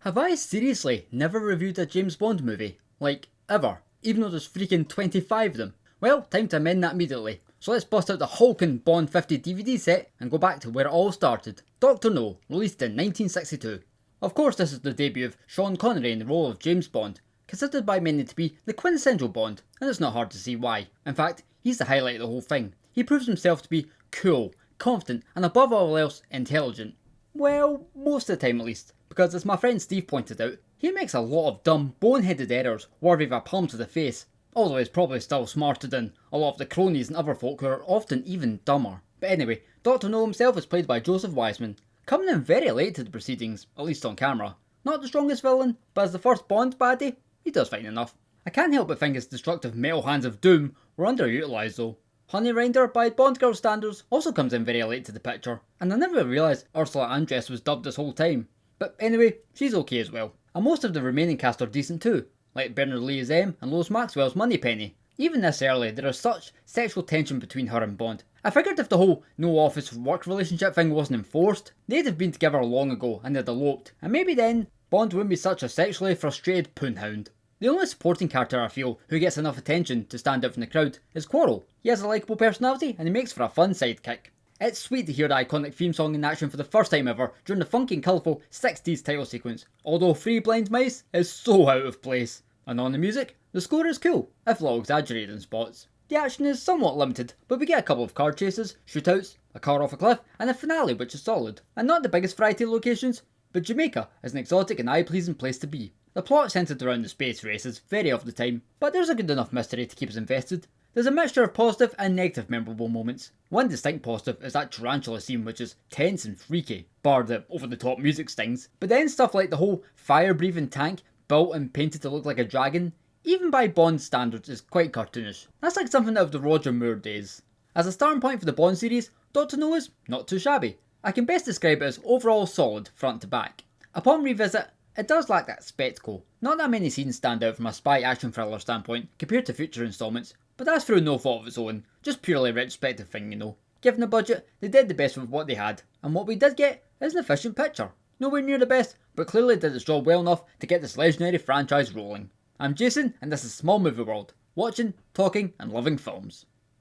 Have I seriously never reviewed a James Bond movie? Like, ever? Even though there's freaking 25 of them? Well, time to amend that immediately. So let's bust out the hulking Bond 50 DVD set and go back to where it all started. Dr. No, released in 1962. Of course, this is the debut of Sean Connery in the role of James Bond, considered by many to be the quintessential Bond, and it's not hard to see why. In fact, he's the highlight of the whole thing. He proves himself to be cool, confident, and above all else, intelligent. Well, most of the time at least, because as my friend Steve pointed out, he makes a lot of dumb, boneheaded errors worthy of a palm to the face, although he's probably still smarter than a lot of the cronies and other folk who are often even dumber. But anyway, Dr. No himself is played by Joseph Wiseman, coming in very late to the proceedings, at least on camera. Not the strongest villain, but as the first Bond baddie, he does fine enough. I can't help but think his destructive metal hands of doom were underutilised though. Honey Rinder, by Bond girl standards, also comes in very late to the picture, and I never realised Ursula Andress was dubbed this whole time. But anyway, she's okay as well. And most of the remaining cast are decent too, like Bernard Lee as M and Lois Maxwell's Moneypenny. Even this early, there is such sexual tension between her and Bond. I figured if the whole no office work relationship thing wasn't enforced, they'd have been together long ago and they'd eloped, and maybe then Bond wouldn't be such a sexually frustrated poonhound. The only supporting character I feel who gets enough attention to stand out from the crowd is Quarrel. He has a likeable personality and he makes for a fun sidekick. It's sweet to hear the iconic theme song in action for the first time ever during the funky and colourful 60s title sequence, although Three Blind Mice is so out of place. And on the music, the score is cool, if a little exaggerated in spots. The action is somewhat limited, but we get a couple of car chases, shootouts, a car off a cliff, and a finale which is solid. And not the biggest variety of locations, but Jamaica is an exotic and eye-pleasing place to be. The plot centred around the space races very of the time, but there's a good enough mystery to keep us invested. There's a mixture of positive and negative memorable moments. One distinct positive is that tarantula scene which is tense and freaky, bar the over-the-top music stings. But then stuff like the whole fire-breathing tank, built and painted to look like a dragon, even by Bond standards is quite cartoonish. That's like something out of the Roger Moore days. As a starting point for the Bond series, Dr. No is not too shabby. I can best describe it as overall solid front to back. Upon revisit, it does lack that spectacle. Not that many scenes stand out from a spy action thriller standpoint compared to future installments, but that's through no fault of its own, just purely a retrospective thing, you know. Given the budget, they did the best with what they had, and what we did get is an efficient picture. Nowhere near the best, but clearly did its job well enough to get this legendary franchise rolling. I'm Jason, and this is Small Movie World, watching, talking, and loving films.